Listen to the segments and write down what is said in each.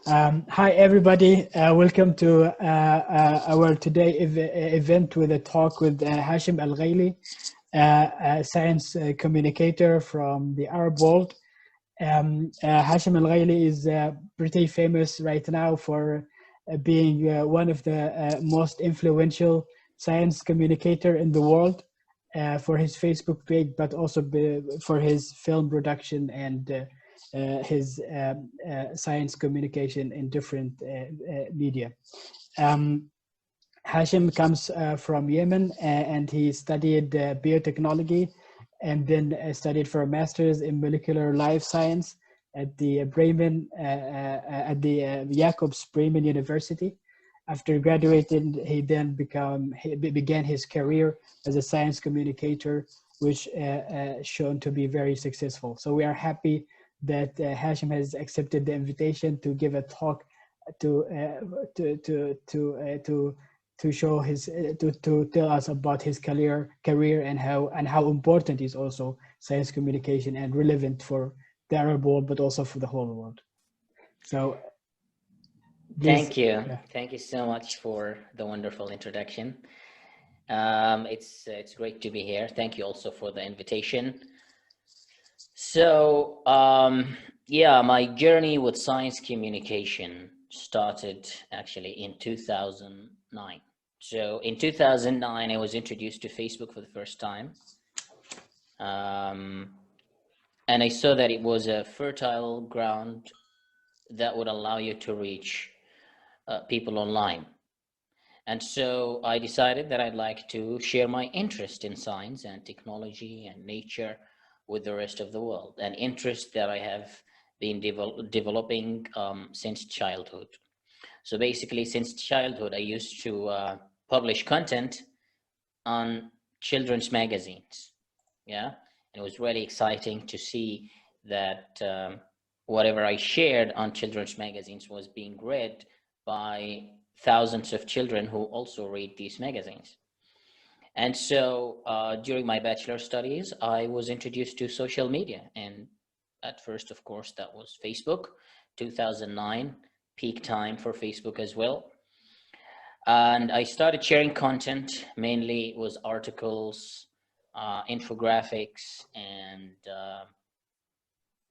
Hi, everybody. Welcome to our today event with a talk with Hashem Al-Ghaili, a science communicator from the Arab world. Hashem Al-Ghaili is pretty famous right now for being one of the most influential science communicator in the world for his Facebook page, but also for his film production and his science communication in different media. Hashem comes from Yemen, and he studied biotechnology and then studied for a master's in molecular life science at the Jacobs Bremen University. After graduating, he then began his career as a science communicator, which shown to be very successful. So we are happy that Hashem has accepted the invitation to give a talk to show his to tell us about his career and how important is also science communication and relevant for the Arab world, but also for the whole world. So thank you. Thank you so much for the wonderful introduction. It's great to be here. Thank you also for the invitation. So yeah, my journey with science communication started actually in 2009. So in 2009, I was introduced to Facebook for the first time. And I saw that it was a fertile ground that would allow you to reach people online. And so I decided that I'd like to share my interest in science and technology and nature with the rest of the world, an interest that I have been developing since childhood. So basically, since childhood, I used to publish content on children's magazines. Yeah, and it was really exciting to see that whatever I shared on children's magazines was being read by thousands of children who also read these magazines. And so during my bachelor studies, I was introduced to social media. And at first, of course, that was Facebook, 2009, peak time for Facebook as well. And I started sharing content. Mainly it was articles, infographics, and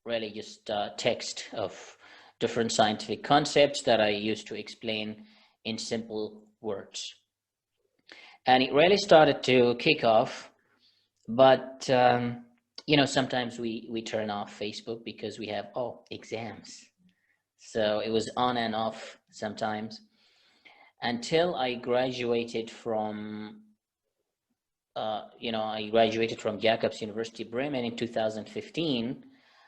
really just text of different scientific concepts that I used to explain in simple words. And it really started to kick off, but you know, sometimes we turn off Facebook because we have exams. So it was on and off sometimes until I graduated from I graduated from Jacobs University Bremen in 2015.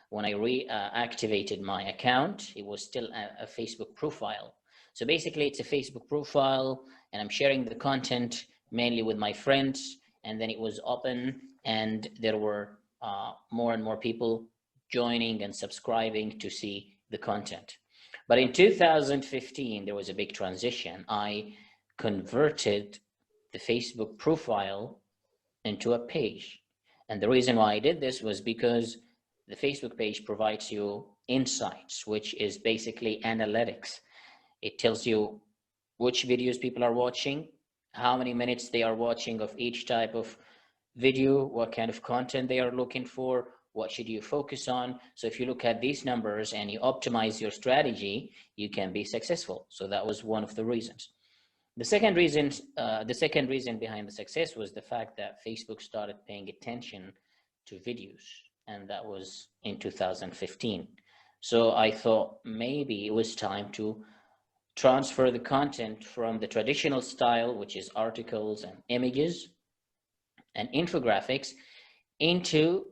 When I reactivated my account, it was still a Facebook profile. So basically it's a Facebook profile and I'm sharing the content mainly with my friends, and then it was open and there were more and more people joining and subscribing to see the content. But in 2015, there was a big transition. I converted the Facebook profile into a page. And the reason why I did this was because the Facebook page provides you insights, which is basically analytics. It tells you which videos people are watching, how many minutes they are watching of each type of video, what kind of content they are looking for, what should you focus on. So if you look at these numbers and you optimize your strategy, you can be successful. So that was one of the reasons. The second reason behind the success was the fact that Facebook started paying attention to videos, and that was in 2015. So I thought maybe it was time to transfer the content from the traditional style, which is articles and images and infographics, into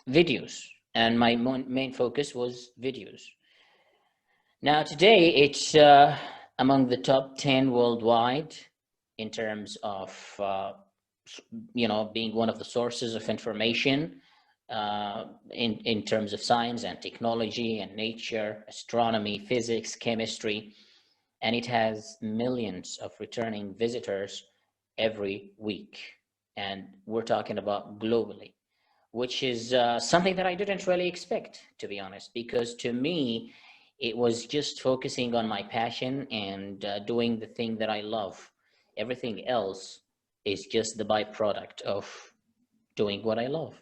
videos. And my main focus was videos. Now today it's among the top 10 worldwide in terms of being one of the sources of information in terms of science and technology and nature, astronomy, physics, chemistry, and it has millions of returning visitors every week. And we're talking about globally. which is something that I didn't really expect, to be honest, because to me, it was just focusing on my passion and doing the thing that I love. Everything else is just the byproduct of doing what I love.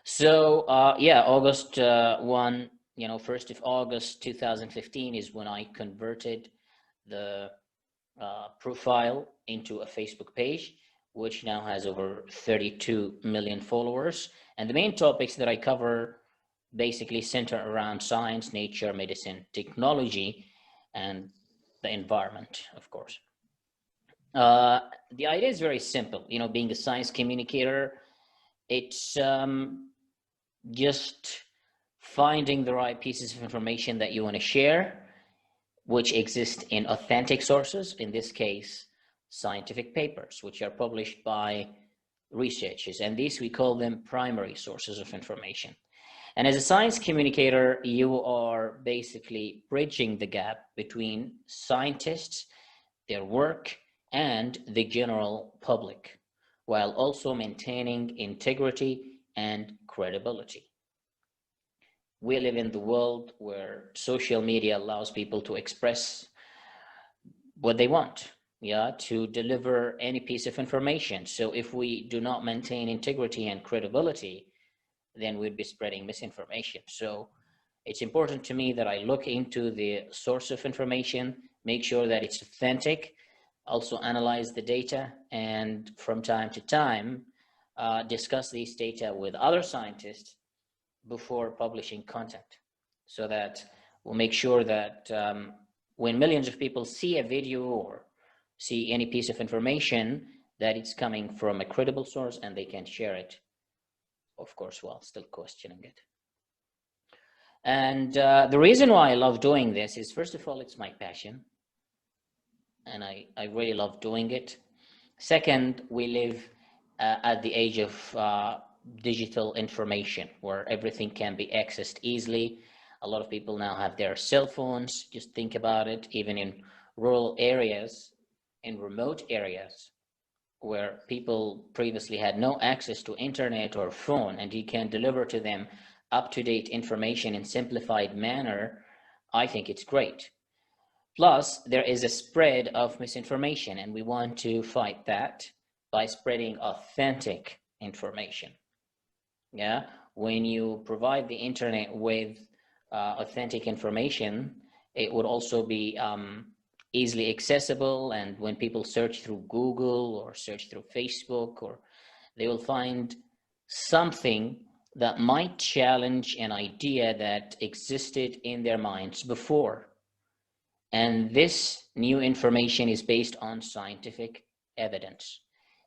So yeah, August 1, 1st of August 2015 is when I converted the profile into a Facebook page, which now has over 32 million followers. And the main topics that I cover basically center around science, nature, medicine, technology, and the environment, of course. The idea is very simple. Being a science communicator, it's just finding the right pieces of information that you want to share, which exist in authentic sources, in this case, scientific papers, which are published by researchers. And these, we call them primary sources of information. And as a science communicator, you are basically bridging the gap between scientists, their work, and the general public, while also maintaining integrity and credibility. We live in the world where social media allows people to express what they want, to deliver any piece of information. So if we do not maintain integrity and credibility, then we'd be spreading misinformation. So it's important to me that I look into the source of information, make sure that it's authentic, also analyze the data, and from time to time, discuss these data with other scientists before publishing content, so that we'll make sure that when millions of people see a video or see any piece of information, that it's coming from a credible source and they can share it, of course, while still questioning it. And the reason why I love doing this is, first of all, it's my passion, and I really love doing it. Second, we live at the age of digital information, where everything can be accessed easily. A lot of people now have their cell phones. Just think about it, even in rural areas, in remote areas, where people previously had no access to internet or phone, and you can deliver to them up-to-date information in simplified manner. I think it's great. Plus, there is a spread of misinformation, and we want to fight that by spreading authentic information. When you provide the internet with authentic information, it would also be easily accessible, and when people search through Google or search through Facebook, or they will find something that might challenge an idea that existed in their minds before. And this new information is based on scientific evidence.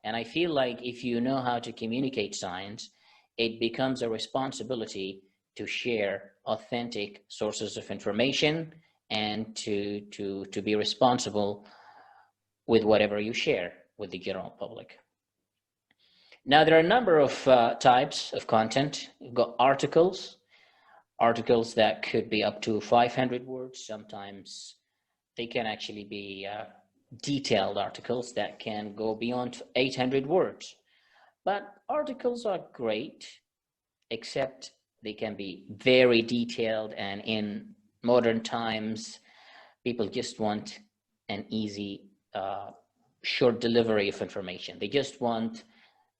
And I feel like if you know how to communicate science, it becomes a responsibility to share authentic sources of information and to be responsible with whatever you share with the general public. Now, there are a number of types of content. You've got articles that could be up to 500 words. Sometimes they can actually be detailed articles that can go beyond 800 words. But articles are great, except they can be very detailed, and in modern times, people just want an easy, short delivery of information. They just want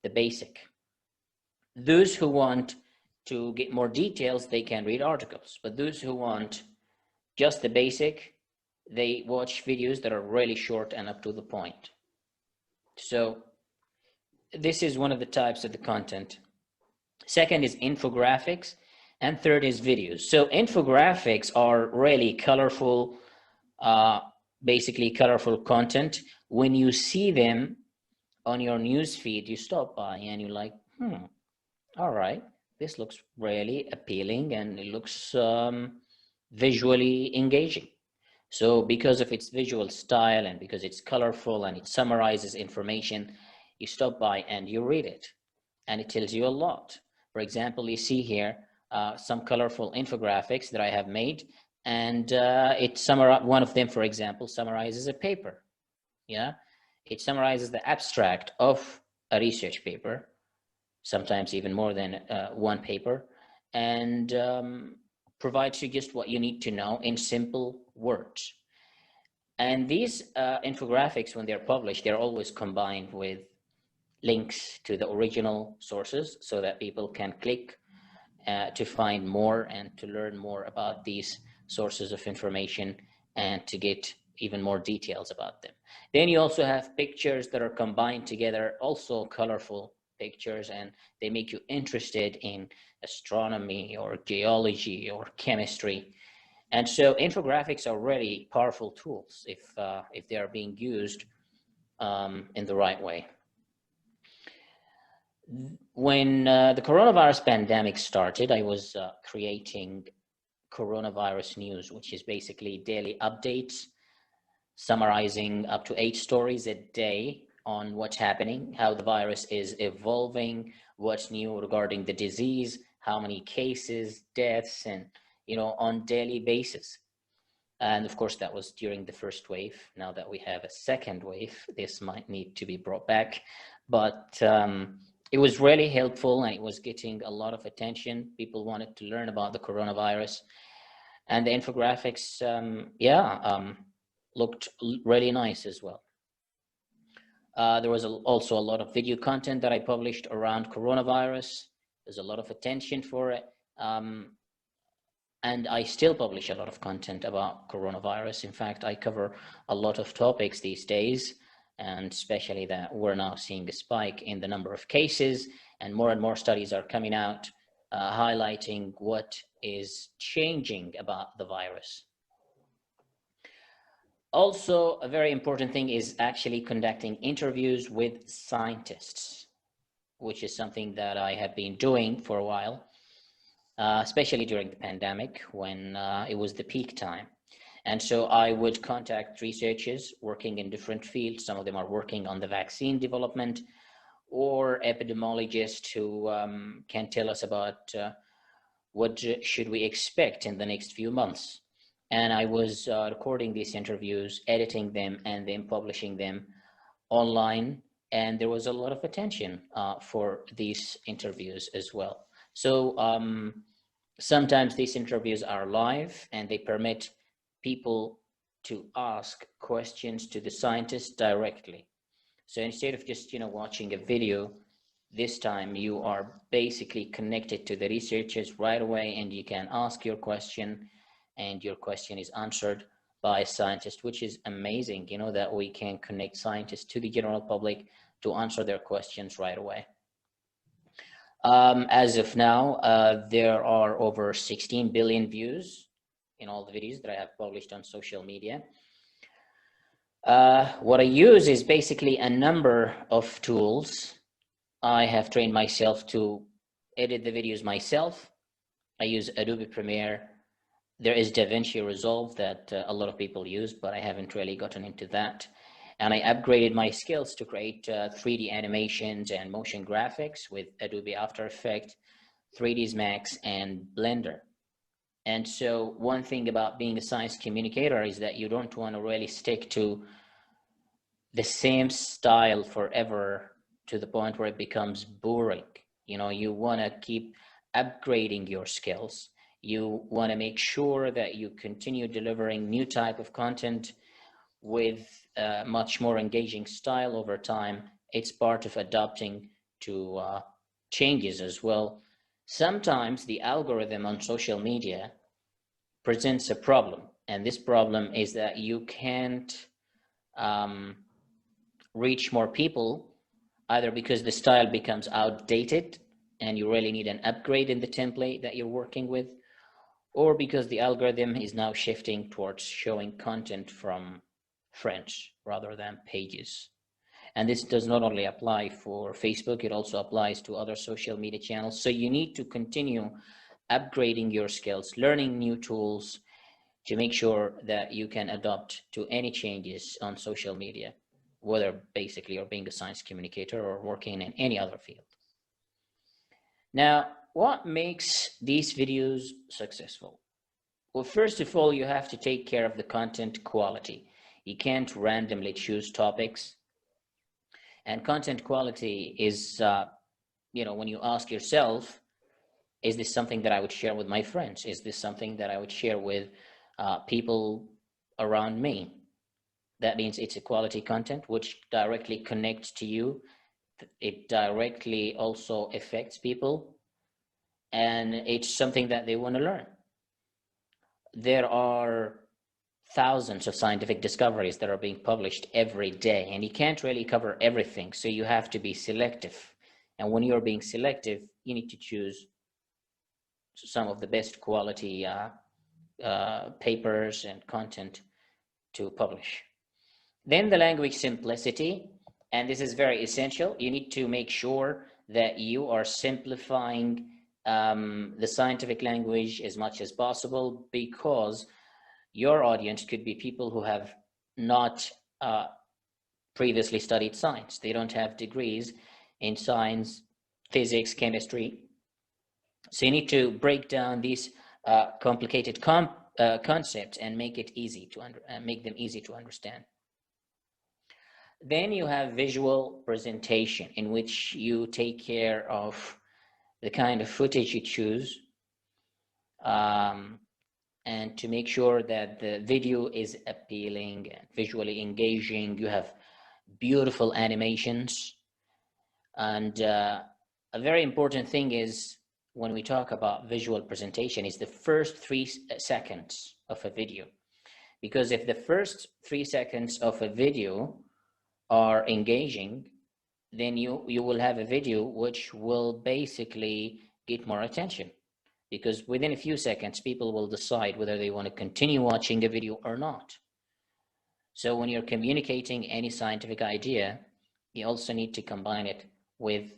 the basic. Those who want to get more details, they can read articles, but those who want just the basic, they watch videos that are really short and up to the point. So this is one of the types of the content. Second is infographics, and third is videos. So infographics are really colorful, basically colorful content. When you see them on your news feed, you stop by and you're like, all right, this looks really appealing and it looks visually engaging. So because of its visual style and because it's colorful and it summarizes information, you stop by and you read it, and it tells you a lot. For example, you see here some colorful infographics that I have made, and one of them, for example, summarizes a paper. It summarizes the abstract of a research paper, sometimes even more than one paper, and provides you just what you need to know in simple words. And these infographics, when they're published, they're always combined with links to the original sources so that people can click to find more and to learn more about these sources of information and to get even more details about them. Then you also have pictures that are combined together, also colorful pictures, and they make you interested in astronomy or geology or chemistry. And so infographics are really powerful tools if they are being used in the right way. When the coronavirus pandemic started, I was creating coronavirus news, which is basically daily updates, summarizing up to 8 stories a day on what's happening, how the virus is evolving, what's new regarding the disease, how many cases, deaths, and on daily basis. And of course, that was during the first wave. Now that we have a second wave, this might need to be brought back, but it was really helpful and it was getting a lot of attention. People wanted to learn about the coronavirus, and the infographics, looked really nice as well. There was also a lot of video content that I published around coronavirus. There's a lot of attention for it. And I still publish a lot of content about coronavirus. In fact, I cover a lot of topics these days, and especially that we're now seeing a spike in the number of cases, and more studies are coming out highlighting what is changing about the virus. Also, a very important thing is actually conducting interviews with scientists, which is something that I have been doing for a while, especially during the pandemic when it was the peak time. And so I would contact researchers working in different fields. Some of them are working on the vaccine development, or epidemiologists who can tell us about what should we expect in the next few months. And I was recording these interviews, editing them, and then publishing them online. And there was a lot of attention for these interviews as well. So sometimes these interviews are live and they permit people to ask questions to the scientists directly. So instead of just watching a video, this time you are basically connected to the researchers right away, and you can ask your question and your question is answered by a scientist, which is amazing, that we can connect scientists to the general public to answer their questions right away. As of now, there are over 16 billion views in all the videos that I have published on social media. What I use is basically a number of tools. I have trained myself to edit the videos myself. I use Adobe Premiere. There is DaVinci Resolve that a lot of people use, but I haven't really gotten into that. And I upgraded my skills to create 3D animations and motion graphics with Adobe After Effects, 3ds Max, and Blender. And so one thing about being a science communicator is that you don't want to really stick to the same style forever to the point where it becomes boring. You want to keep upgrading your skills. You want to make sure that you continue delivering new type of content with a much more engaging style over time. It's part of adapting to changes as well. Sometimes the algorithm on social media presents a problem, and this problem is that you can't reach more people, either because the style becomes outdated and you really need an upgrade in the template that you're working with, or because the algorithm is now shifting towards showing content from friends rather than pages. And this does not only apply for Facebook, it also applies to other social media channels. So you need to continue upgrading your skills, learning new tools to make sure that you can adapt to any changes on social media, whether basically you're being a science communicator or working in any other field. Now, what makes these videos successful? Well, first of all, you have to take care of the content quality. You can't randomly choose topics. And content quality is you know, when you ask yourself, is this something that I would share with my friends? Is this something that I would share with people around me? That means it's a quality content which directly connects to you. It directly also affects people, and it's something that they want to learn. There are thousands of scientific discoveries that are being published every day, and you can't really cover everything, so you have to be selective. And when you're being selective, you need to choose some of the best quality papers and content to publish. Then the language simplicity, and this is very essential. You need to make sure that you are simplifying the scientific language as much as possible, because your audience could be people who have not previously studied science. They don't have degrees in science, physics, chemistry. So you need to break down these complicated concepts and make it easy to make them easy to understand. Then you have visual presentation, in which you take care of the kind of footage you choose, and to make sure that the video is appealing and visually engaging. You have beautiful animations. And a very important thing is, when we talk about visual presentation, is the first 3 seconds of a video. Because if the first 3 seconds of a video are engaging, then you will have a video which will basically get more attention, because within a few seconds people will decide whether they want to continue watching a video or not. So when you're communicating any scientific idea, you also need to combine it with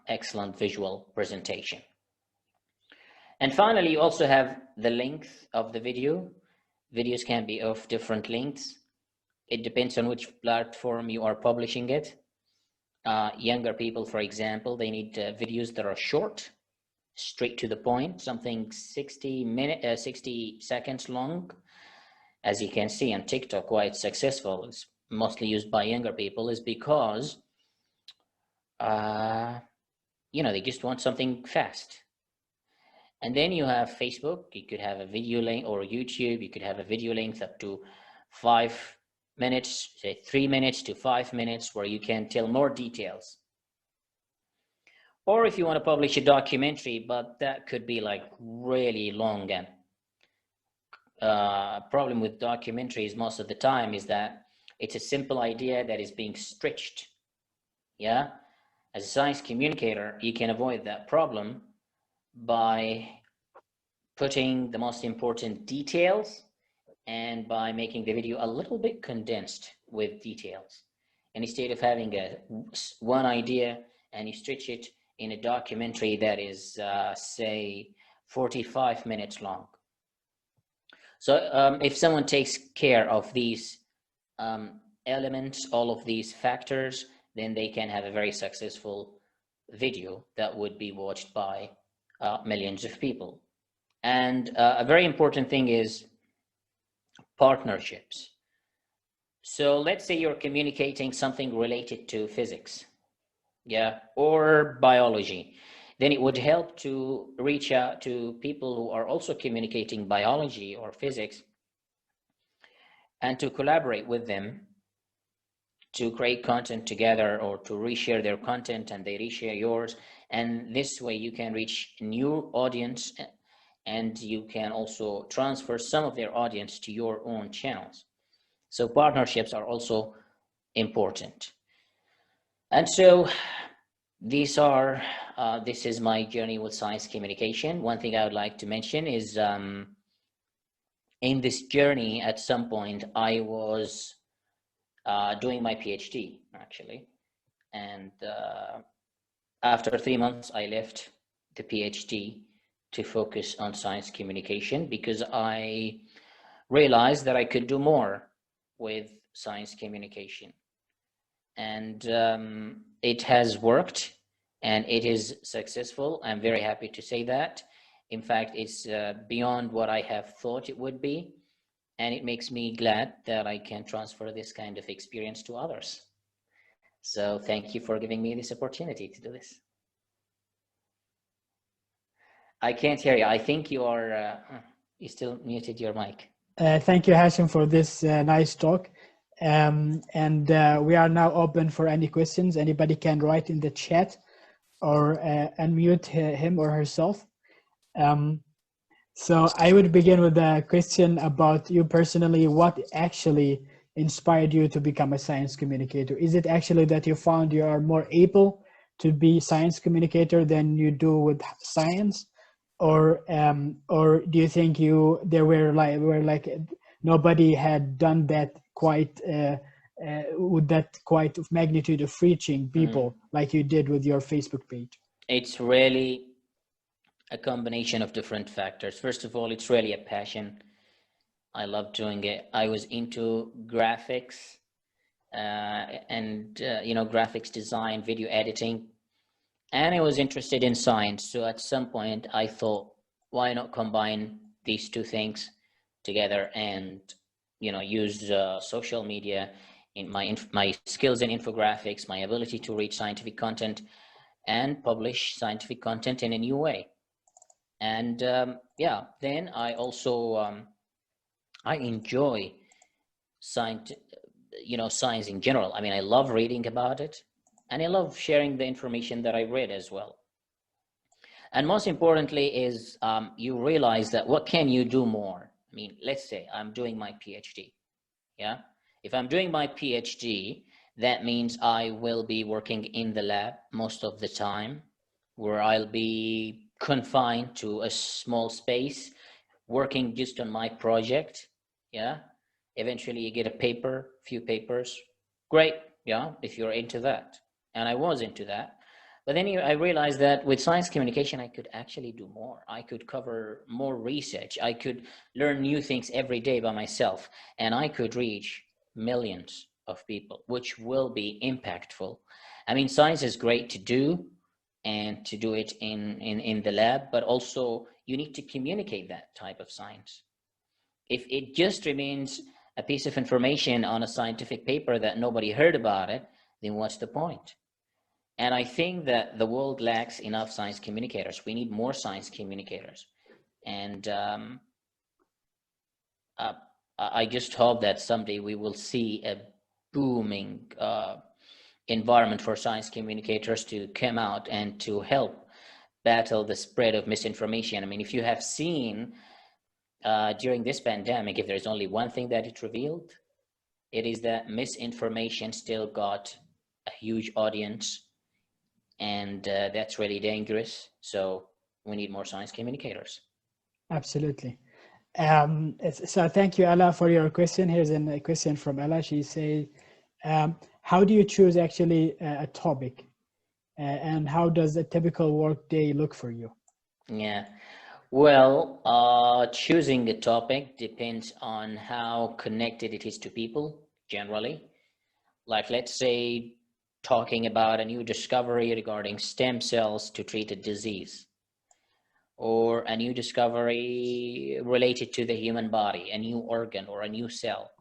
excellent visual presentation. And finally, you also have the length of the video. Videos can be of different lengths. It depends on which platform you are publishing it. Younger people, for example, they need videos that are short, straight to the point, something 60 seconds long. As you can see on TikTok, why it's successful, it's mostly used by younger people, is because you know, they just want something fast. And then you have Facebook. You could have a video length, or YouTube, you could have a video length up to 5 minutes, say 3 minutes to 5 minutes, where you can tell more details. Or if you want to publish a documentary, but that could be like really long. And problem with documentaries most of the time is that it's a simple idea that is being stretched. Yeah, as a science communicator, you can avoid that problem by putting the most important details and by making the video a little bit condensed with details. And instead of having one idea and you stretch it in a documentary that is, say, 45 minutes long. So if someone takes care of these elements, all of these factors, then they can have a very successful video that would be watched by millions of people. And a very important thing is partnerships. So let's say you're communicating something related to physics, yeah, or biology. Then it would help to reach out to people who are also communicating biology or physics, and to collaborate with them to create content together, or to reshare their content and they reshare yours. And this way you can reach a new audience, and you can also transfer some of their audience to your own channels. So partnerships are also important. And so these are, this is my journey with science communication. One thing I would like to mention is in this journey, at some point, I was doing my PhD, actually. And after 3 months, I left the PhD to focus on science communication, because I realized that I could do more with science communication. And it has worked, and it is successful. I'm very happy to say that. In fact, it's beyond what I have thought it would be. And it makes me glad that I can transfer this kind of experience to others. So thank you for giving me this opportunity to do this. I can't hear you. I think you are, you still muted your mic. Thank you, Hashem, for this nice talk. And we are now open for any questions. Anybody can write in the chat or unmute him or herself. So I would begin with a question about you personally. What actually inspired you to become a science communicator? Is it actually that you found you are more able to be science communicator than you do with science? Or do you think there were like nobody had done that quite with that quite of magnitude of reaching people like you did with your Facebook page? It's really a combination of different factors. First of all, it's really a passion. I love doing it. I was into graphics and graphics design, video editing, and I was interested in science. So at some point I thought, why not combine these two things together and use social media in my skills in infographics, my ability to reach scientific content and publish scientific content in a new way. And then I also I enjoy science in general. I mean, I love reading about it, and I love sharing the information that I read as well. And most importantly is you realize that what can you do more? I mean, let's say I'm doing my PhD. Yeah, if I'm doing my PhD, that means I will be working in the lab most of the time, where I'll be confined to a small space, working just on my project. Yeah, eventually you get a paper, few papers, great. Yeah, if you're into that, and I was into that. But then I realized that with science communication, I could actually do more. I could cover more research. I could learn new things every day by myself, and I could reach millions of people, which will be impactful. I mean, science is great to do and to do it in the lab, but also you need to communicate that type of science. If it just remains a piece of information on a scientific paper that nobody heard about it, then what's the point? And I think that the world lacks enough science communicators. We need more science communicators. And I just hope that someday we will see a booming environment for science communicators to come out and to help battle the spread of misinformation. I mean, if you have seen during this pandemic, if there's only one thing that it revealed, it is that misinformation still got a huge audience, and that's really dangerous. So we need more science communicators. Absolutely. So thank you, Ella, for your question. Here's a question from Ella. She says, how do you choose actually a topic, and how does a typical work day look for you? Yeah, well, choosing a topic depends on how connected it is to people generally. Like, let's say, talking about a new discovery regarding stem cells to treat a disease, or a new discovery related to the human body, a new organ or a new cell.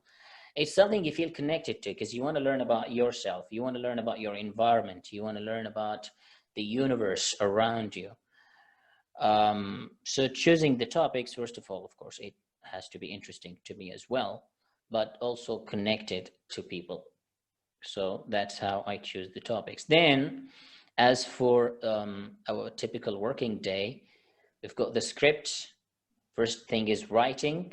It's something you feel connected to because you want to learn about yourself, you want to learn about your environment, you want to learn about the universe around you. So choosing the topics, first of all, of course, it has to be interesting to me as well, but also connected to people. So that's how I choose the topics. Then, as for our typical working day, we've got the script. First thing is writing,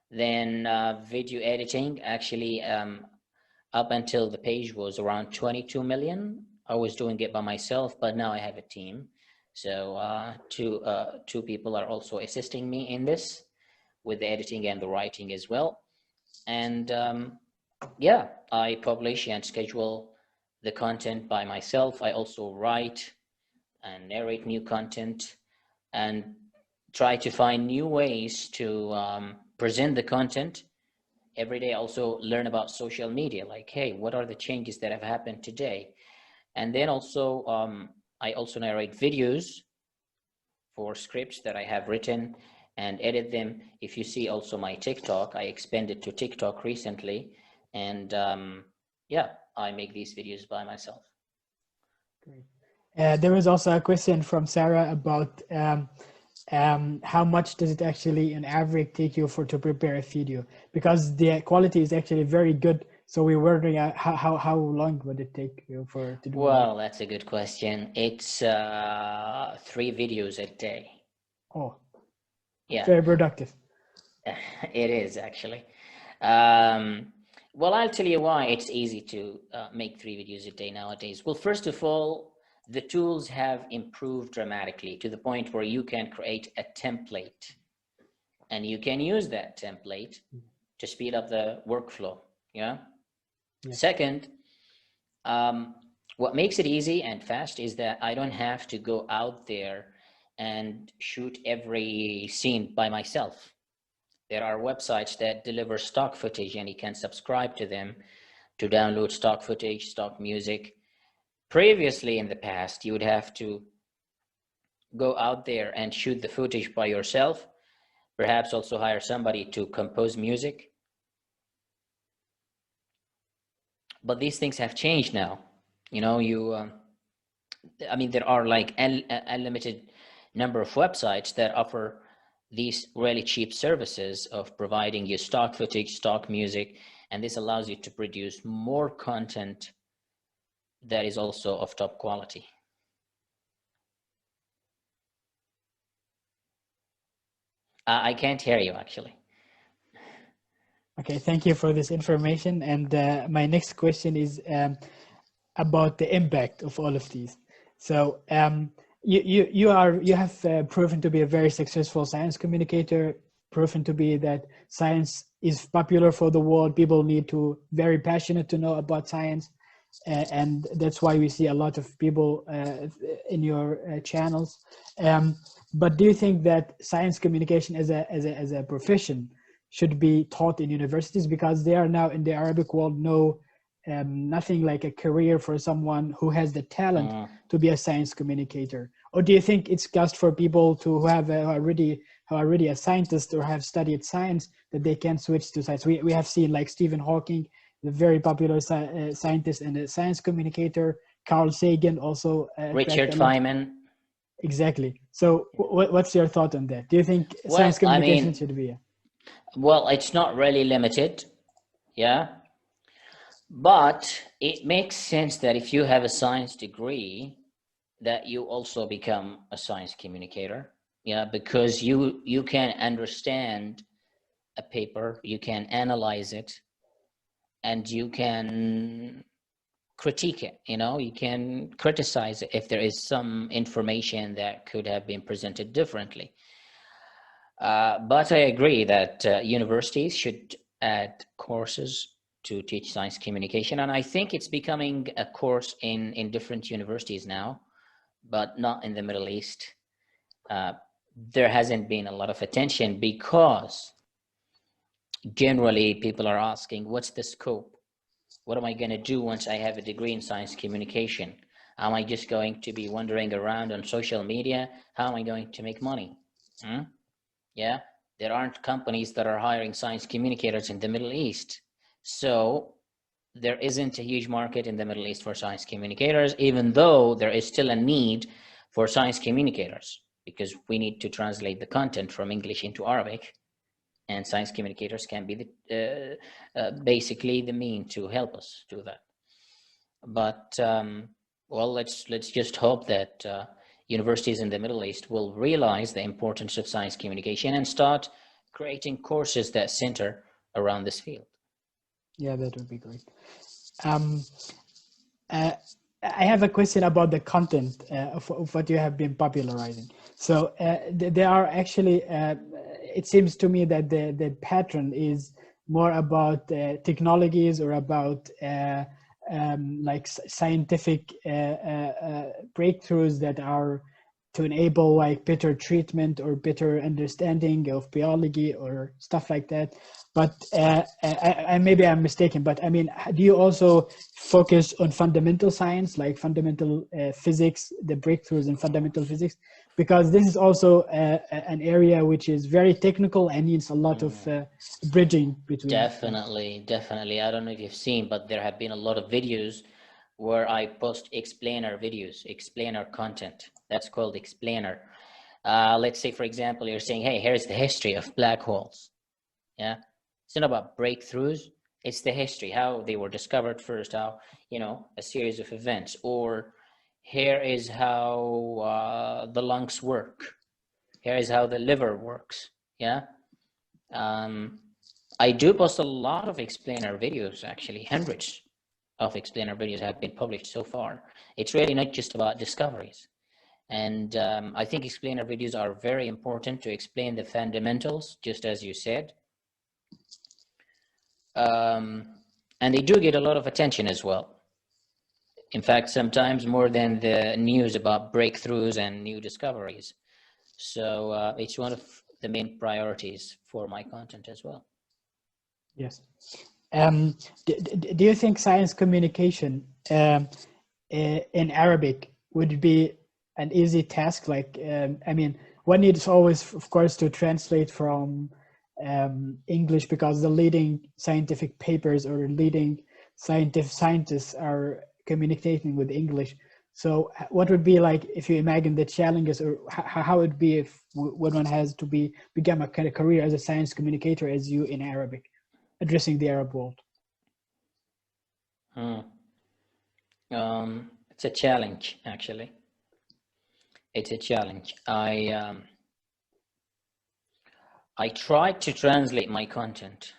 then video editing. Actually, up until the page was around 22 million, I was doing it by myself, but now I have a team. So two people are also assisting me in this with the editing and the writing as well. And yeah, I publish and schedule the content by myself. I also write and narrate new content and try to find new ways to present the content. Every day I also learn about social media, like, hey, what are the changes that have happened today? And then also I also narrate videos for scripts that I have written and edit them. If you see also my TikTok, I expanded to TikTok recently. And yeah, I make these videos by myself. Great. There was also a question from Sarah about how much does it actually on average take you to prepare a video? Because the quality is actually very good. So we're wondering how long would it take you to do? Well, that's a good question. It's 3 videos a day. Oh, yeah, very productive. It is actually. Well, I'll tell you why it's easy to make 3 videos a day nowadays. Well, first of all, the tools have improved dramatically to the point where you can create a template and you can use that template to speed up the workflow. Yeah. Second, what makes it easy and fast is that I don't have to go out there and shoot every scene by myself. There are websites that deliver stock footage and you can subscribe to them to download stock footage, stock music. Previously in the past, you would have to go out there and shoot the footage by yourself, perhaps also hire somebody to compose music. But these things have changed now. You know, I mean, there are like a limited number of websites that offer these really cheap services of providing you stock footage, stock music, and this allows you to produce more content that is also of top quality. I can't hear you actually. Okay, thank you for this information. And my next question is about the impact of all of these. So you have proven to be a very successful science communicator, proven to be that science is popular for the world. People need to very passionate to know about science, and that's why we see a lot of people in your channels. But do you think that science communication as a profession should be taught in universities, because they are now in the Arabic world nothing like a career for someone who has the talent to be a science communicator? Or do you think it's just for people who have already a scientist or have studied science, that they can switch to science? We have seen like Stephen Hawking, the very popular scientist and a science communicator. Carl Sagan also. Richard Feynman. Exactly. So what's your thought on that? Do you think science communication should be? Well, it's not really limited, yeah, but it makes sense that if you have a science degree, that you also become a science communicator, yeah, because you can understand a paper, you can analyze it, and you can critique it. You know, you can criticize it if there is some information that could have been presented differently. But I agree that universities should add courses to teach science communication, and I think it's becoming a course in different universities now, but not in the Middle East. There hasn't been a lot of attention because generally people are asking, what's the scope? What am I going to do once I have a degree in science communication? Am I just going to be wandering around on social media? How am I going to make money? Yeah, there aren't companies that are hiring science communicators in the Middle East. So there isn't a huge market in the Middle East for science communicators, even though there is still a need for science communicators, because we need to translate the content from English into Arabic, and science communicators can be basically the mean to help us do that. But well, let's just hope that universities in the Middle East will realize the importance of science communication and start creating courses that center around this field. Yeah, that would be great. I have a question about the content of what you have been popularizing. So there are actually, it seems to me that the pattern is more about technologies or about like scientific breakthroughs that are to enable like better treatment or better understanding of biology or stuff like that. But maybe I'm mistaken, but I mean, do you also focus on fundamental science, like fundamental physics, the breakthroughs in fundamental physics? Because this is also an area which is very technical and needs a lot of bridging between. Definitely. I don't know if you've seen, but there have been a lot of videos where I post explainer videos, explainer content. That's called explainer. Let's say, for example, you're saying, hey, here's the history of black holes. Yeah, it's not about breakthroughs. It's the history, how they were discovered first, how, you know, a series of events. Or here is how the lungs work. Here is how the liver works. Yeah. I do post a lot of explainer videos, actually. Hundreds of explainer videos have been published so far. It's really not just about discoveries. And I think explainer videos are very important to explain the fundamentals, just as you said. And they do get a lot of attention as well. In fact, sometimes more than the news about breakthroughs and new discoveries. So it's one of the main priorities for my content as well. Yes. Do you think science communication in Arabic would be an easy task? Like, I mean, one needs always, of course, to translate from English, because the leading scientific papers or leading scientists are communicating with English. So what would be like if you imagine the challenges, or how it would be if one has to become a kind of career as a science communicator as you in Arabic, addressing the Arab world? It's a challenge, actually. It's a challenge. I tried to translate my content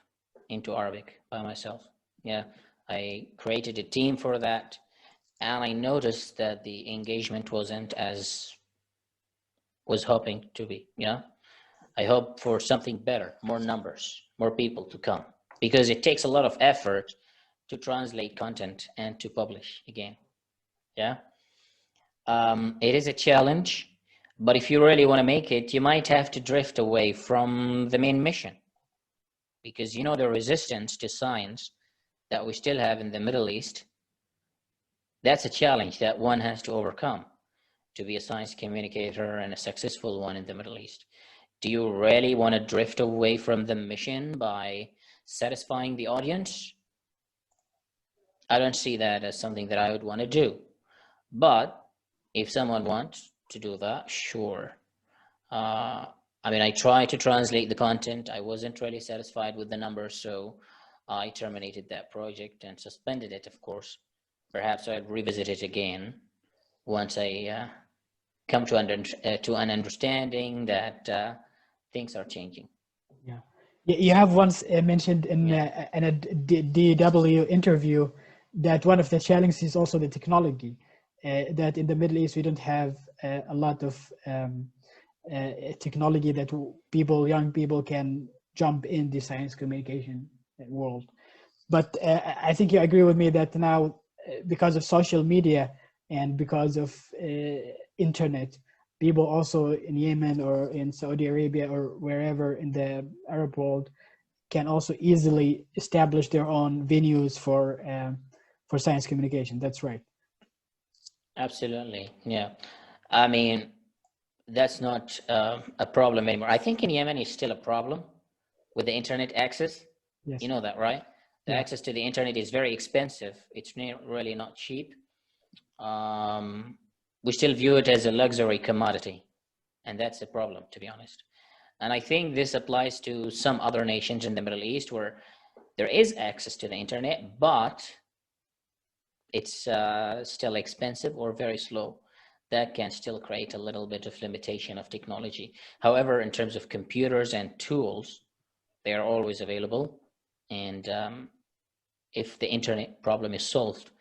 into Arabic by myself. Yeah, I created a team for that, and I noticed that the engagement wasn't as was hoping to be. Yeah, I hope for something better, more numbers, more people to come, because it takes a lot of effort to translate content and to publish again. Yeah, it is a challenge. But if you really want to make it, you might have to drift away from the main mission, because, you know, the resistance to science that we still have in the Middle East, that's a challenge that one has to overcome to be a science communicator and a successful one in the Middle East. Do you really want to drift away from the mission by satisfying the audience? I don't see that as something that I would want to do. But if someone wants to do that, sure. I mean, I tried to translate the content. I wasn't really satisfied with the numbers, so I terminated that project and suspended it, of course. Perhaps I'd revisit it again once I come to an understanding that things are changing. Yeah, you have once mentioned in a DW interview that one of the challenges is also the technology. That in the Middle East we don't have a lot of technology that young people can jump in the science communication world. But I think you agree with me that now, because of social media and because of internet, people also in Yemen or in Saudi Arabia or wherever in the Arab world can also easily establish their own venues for science communication. That's right. Absolutely, yeah. I mean, that's not a problem anymore. I think in Yemen it's still a problem with the internet access. Yes. You know that, right? The access to the internet is very expensive. It's really not cheap. We still view it as a luxury commodity, and that's a problem, to be honest. And I think this applies to some other nations in the Middle East where there is access to the internet, but it's still expensive or very slow. That can still create a little bit of limitation of technology. However, in terms of computers and tools, they are always available. And if the internet problem is solved,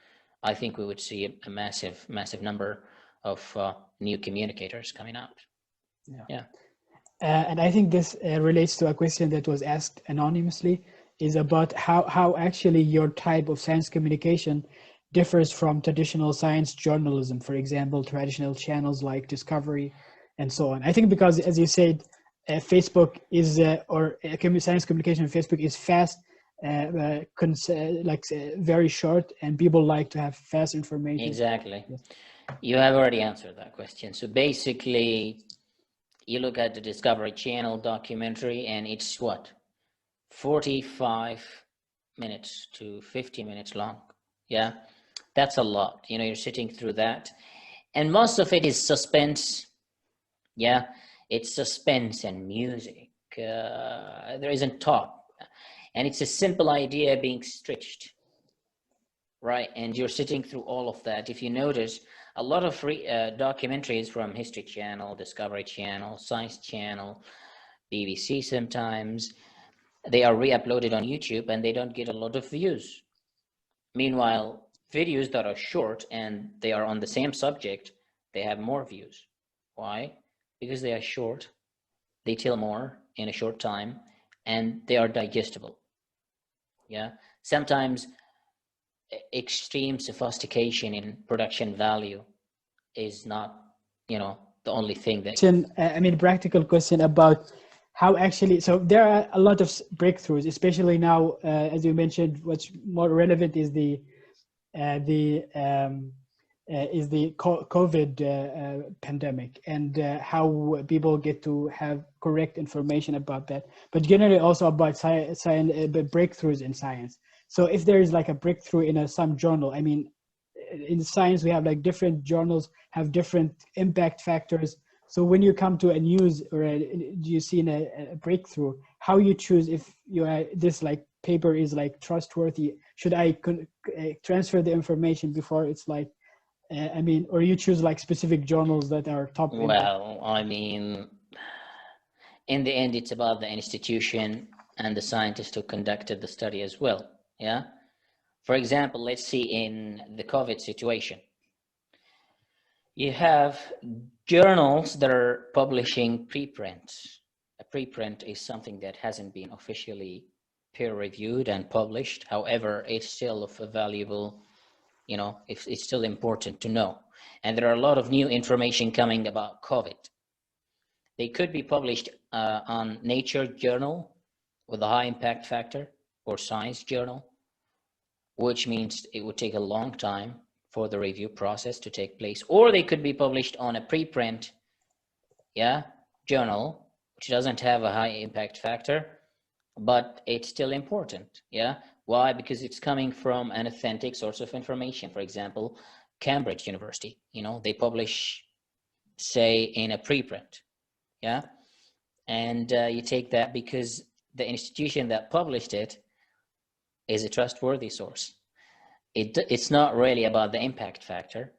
I think we would see a massive number of new communicators coming out. Yeah. And I think this relates to a question that was asked anonymously, is about how actually your type of science communication differs from traditional science journalism, for example, traditional channels like Discovery and so on. I think because, as you said, Facebook is, science communication on Facebook is fast, very short, and people like to have fast information. Exactly. Yes. You have already answered that question. So basically, you look at the Discovery Channel documentary and it's what? 45 minutes to 50 minutes long. Yeah. That's a lot. You know, you're sitting through that. And most of it is suspense. Yeah. It's suspense and music. There isn't talk. And it's a simple idea being stretched, right? And you're sitting through all of that. If you notice, a lot of documentaries from History Channel, Discovery Channel, Science Channel, BBC sometimes, they are re-uploaded on YouTube and they don't get a lot of views. Meanwhile, videos that are short and they are on the same subject, they have more views. Why? Because they are short, they tell more in a short time, and they are digestible. Yeah, sometimes extreme sophistication in production value is not, you know, the only thing that. I mean, practical question about how actually. So there are a lot of breakthroughs, especially now, as you mentioned. What's more relevant is the COVID pandemic, and how people get to have correct information about that, but generally also about science, breakthroughs in science. So if there is like a breakthrough in some journal, I mean, in science we have like different journals have different impact factors. So when you come to a news or you see a breakthrough, how you choose if you are this like paper is like trustworthy? Should I transfer the information before it's like, I mean, or you choose like specific journals that are top? Well, I mean, in the end, it's about the institution and the scientist who conducted the study as well. Yeah. For example, let's see in the COVID situation, you have journals that are publishing preprints. A preprint is something that hasn't been officially peer-reviewed and published. However, it's still of a valuable, you know, it's still important to know. And there are a lot of new information coming about COVID. They could be published on Nature journal with a high impact factor, or Science journal, which means it would take a long time for the review process to take place. Or they could be published on a preprint, yeah, journal, which doesn't have a high impact factor, but it's still important. Yeah. Why? Because it's coming from an authentic source of information. For example, Cambridge University, you know, they publish, say, in a preprint. Yeah. And you take that because the institution that published it is a trustworthy source. It's not really about the impact factor.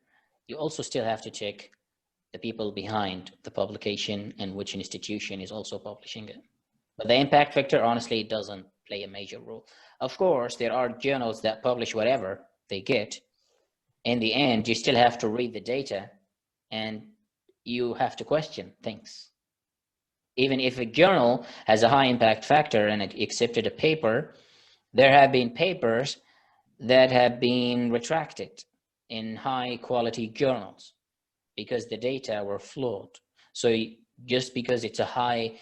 You also still have to check the people behind the publication and which institution is also publishing it. But the impact factor, honestly, doesn't play a major role. Of course, there are journals that publish whatever they get. In the end, you still have to read the data and you have to question things. Even if a journal has a high impact factor and it accepted a paper, there have been papers that have been retracted in high quality journals because the data were flawed. So just because it's a high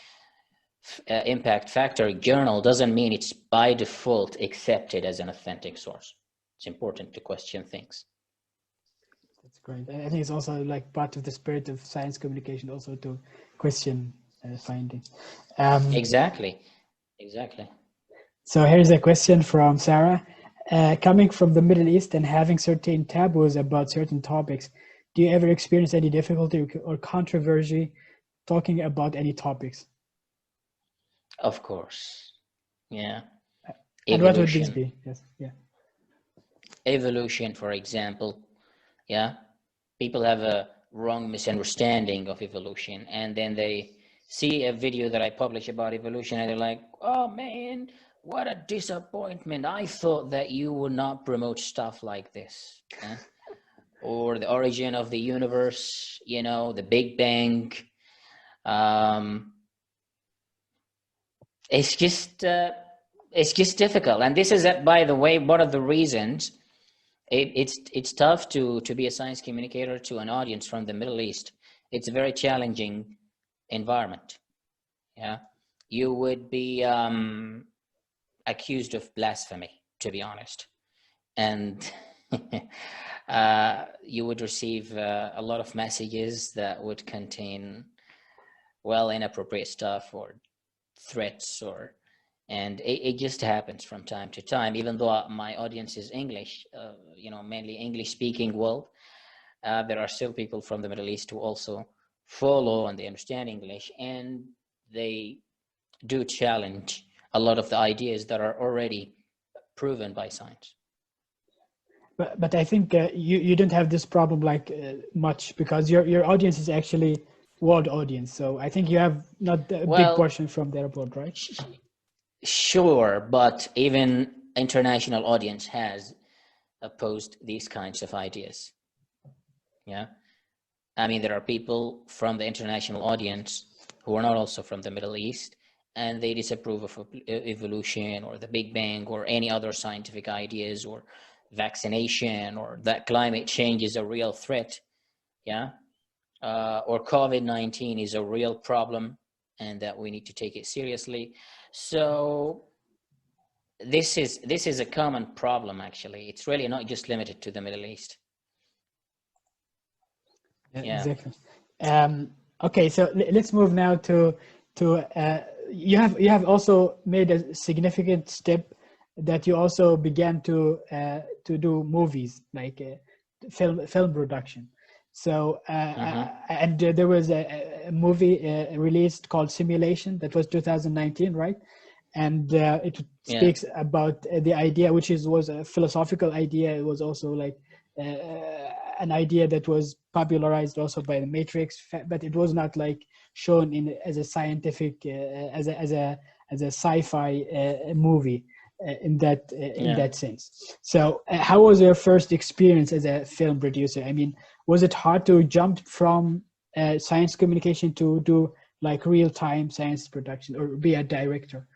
impact factor journal doesn't mean it's by default accepted as an authentic source. It's important to question things. That's great. I think it's also like part of the spirit of science communication, also to question findings. Exactly. So here's a question from Sarah. Coming from the Middle East and having certain taboos about certain topics, do you ever experience any difficulty or controversy talking about any topics? Of course. Yeah. And what would these be? Yes. Yeah. Evolution, for example. Yeah. People have a wrong misunderstanding of evolution, and then they see a video that I publish about evolution and they're like, oh man, what a disappointment. I thought that you would not promote stuff like this. Or the origin of the universe, you know, the Big Bang. It's just difficult. And this is, by the way, one of the reasons it's tough to be a science communicator to an audience from the Middle East. It's a very challenging environment. Yeah, you would be accused of blasphemy, to be honest, and you would receive a lot of messages that would contain, well, inappropriate stuff or threats, and it just happens from time to time. Even though my audience is English, you know, mainly English speaking world, there are still people from the Middle East who also follow and they understand English, and they do challenge a lot of the ideas that are already proven by science. But I think you don't have this problem like much, because your audience is actually world audience. So I think you have not a big portion from there abroad, right? Sure, but even international audience has opposed these kinds of ideas. Yeah, I mean, there are people from the international audience who are not also from the Middle East, and they disapprove of evolution or the Big Bang or any other scientific ideas, or vaccination, or that climate change is a real threat. Yeah, or COVID-19 is a real problem and that we need to take it seriously. So this is a common problem, actually. It's really not just limited to the Middle East. Yeah. Exactly. Okay, so let's move now to you have also made a significant step, that you also began to do movies, like film production. So and there was a movie released called Simulation, that was 2019, right? And it speaks about the idea, which was a philosophical idea. It was also like an idea that was popularized also by the Matrix, but it was not like shown in as a scientific as a sci-fi movie in that sense. So how was your first experience as a film producer? I mean, was it hard to jump from science communication to do like real-time science production or be a director?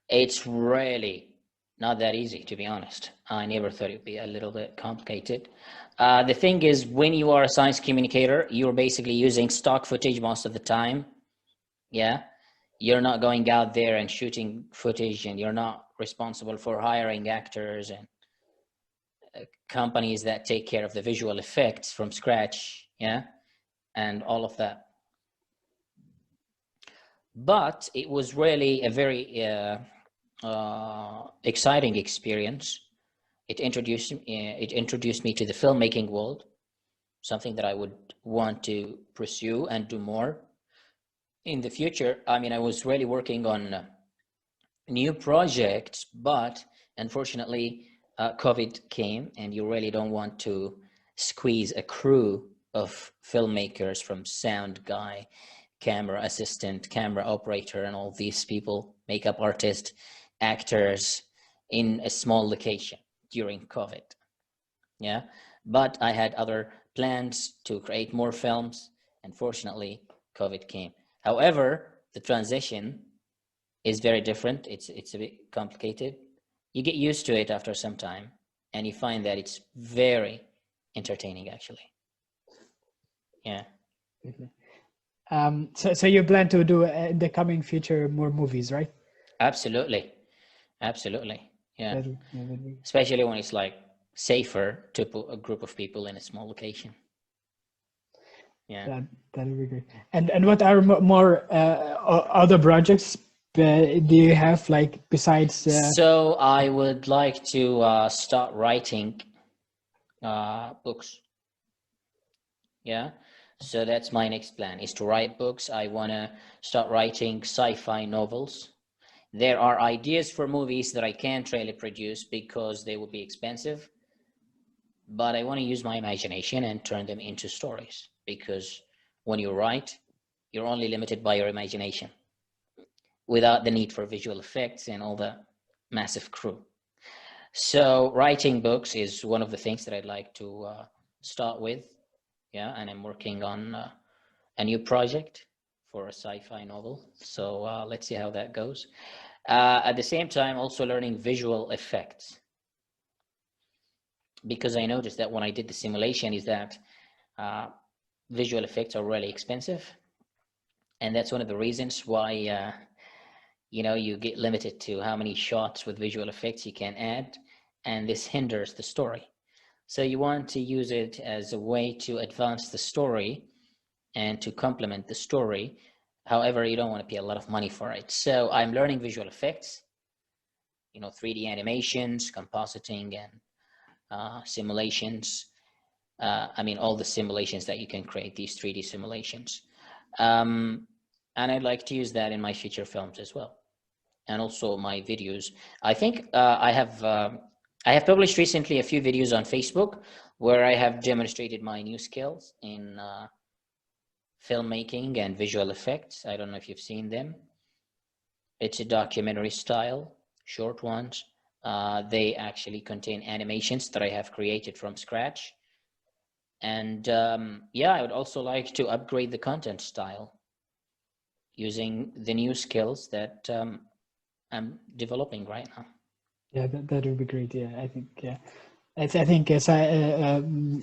It's really not that easy, to be honest. I never thought it'd be a little bit complicated. The thing is, when you are a science communicator, you're basically using stock footage most of the time. Yeah, you're not going out there and shooting footage, and you're not responsible for hiring actors and companies that take care of the visual effects from scratch. Yeah, and all of that. But it was really a very exciting experience. It introduced me to the filmmaking world, something that I would want to pursue and do more in the future. I mean, I was really working on new projects, but unfortunately COVID came, and you really don't want to squeeze a crew of filmmakers, from sound guy, camera assistant, camera operator, and all these people, makeup artist, actors, in a small location during COVID. Yeah, but I had other plans to create more films. Unfortunately, COVID came. However, the transition is very different. It's a bit complicated. You get used to it after some time, and you find that it's very entertaining, actually. Yeah. So you plan to do in the coming future more movies, right? Absolutely. Yeah. Especially when it's like safer to put a group of people in a small location. Yeah. That'll be great. And what are more other projects do you have, like, besides? So I would like to start writing books. Yeah. So that's my next plan, is to write books. I want to start writing sci-fi novels. There are ideas for movies that I can't really produce because they would be expensive, but I want to use my imagination and turn them into stories, because when you write, you're only limited by your imagination without the need for visual effects and all the massive crew. So writing books is one of the things that I'd like to start with. Yeah, and I'm working on a new project for a sci-fi novel. So let's see how that goes. At the same time, also learning visual effects, because I noticed that when I did the simulation is that visual effects are really expensive. And that's one of the reasons why, you get limited to how many shots with visual effects you can add. And this hinders the story. So you want to use it as a way to advance the story and to complement the story. However, you don't want to pay a lot of money for it. So I'm learning visual effects, 3D animations, compositing, and simulations. I mean, all the simulations that you can create, these 3D simulations. And I'd like to use that in my feature films as well. And also my videos. I think I have published recently a few videos on Facebook where I have demonstrated my new skills in filmmaking and visual effects. I don't know if you've seen them. It's a documentary style, short ones. They actually contain animations that I have created from scratch. And yeah, I would also like to upgrade the content style using the new skills that I'm developing right now. Yeah, that would be great. Yeah, I think, yeah. I think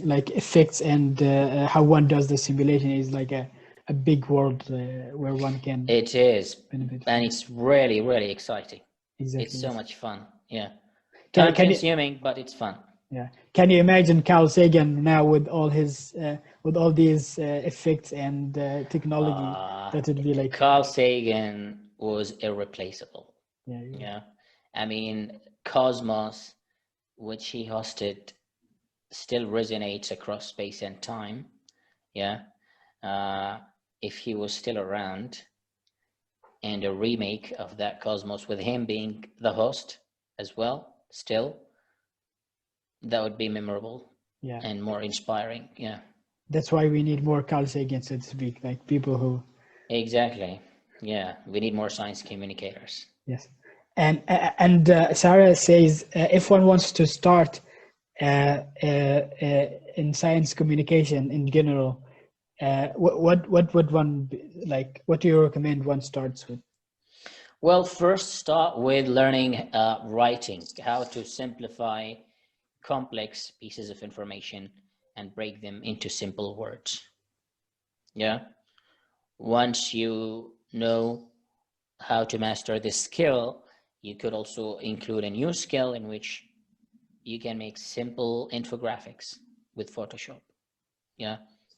like effects and how one does the simulation is like a big world where one can. It is, benefit and it's really, really exciting. Exactly. It's so much fun. Yeah. Can you- Time-consuming, but it's fun. Yeah. Can you imagine Carl Sagan now with all his with all these effects and technology? That would be like Carl Sagan was irreplaceable. Yeah. Yeah. I mean, Cosmos, which he hosted, still resonates across space and time. Yeah. If he was still around, and a remake of that Cosmos with him being the host as well, still, that would be memorable. Yeah. And more inspiring. Yeah. That's why we need more Carl Sagan, so to speak, like people who. Exactly. Yeah. We need more science communicators. Yes. And Sarah says if one wants to start in science communication in general, what would one be, like? What do you recommend one starts with? Well, first start with learning writing, how to simplify complex pieces of information and break them into simple words. Yeah. Once you know how to master this skill, you could also include a new skill in which you can make simple infographics with Photoshop. Yeah,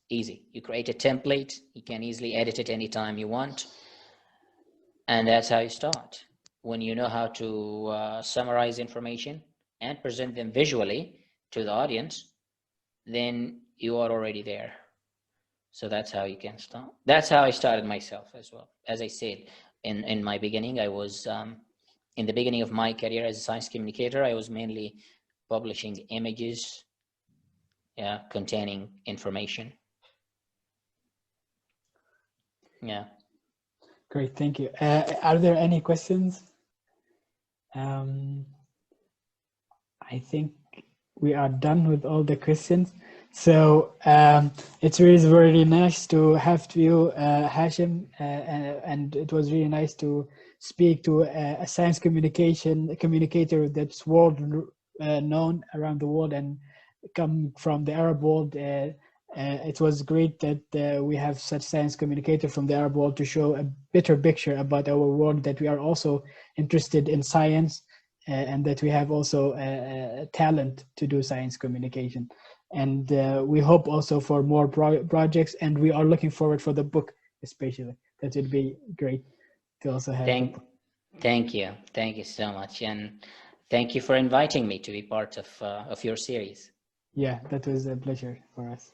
easy. You create a template, you can easily edit it anytime you want. And that's how you start. When you know how to summarize information and present them visually to the audience, then you are already there. So that's how you can start. That's how I started myself as well. As I said, in my beginning, I was, in the beginning of my career as a science communicator, I was mainly publishing images, yeah, containing information. Yeah. Great, thank you. Are there any questions? I think we are done with all the questions. So it's really very nice to have you, Hashem, and it was really nice to speak to a science communicator that's world known around the world and come from the Arab world. It was great that we have such science communicator from the Arab world to show a better picture about our world, that we are also interested in science and that we have also talent to do science communication. And we hope also for more projects, and we are looking forward for the book especially. That would be great to also have. Thank you so much, and thank you for inviting me to be part of your series. Yeah, that was a pleasure for us.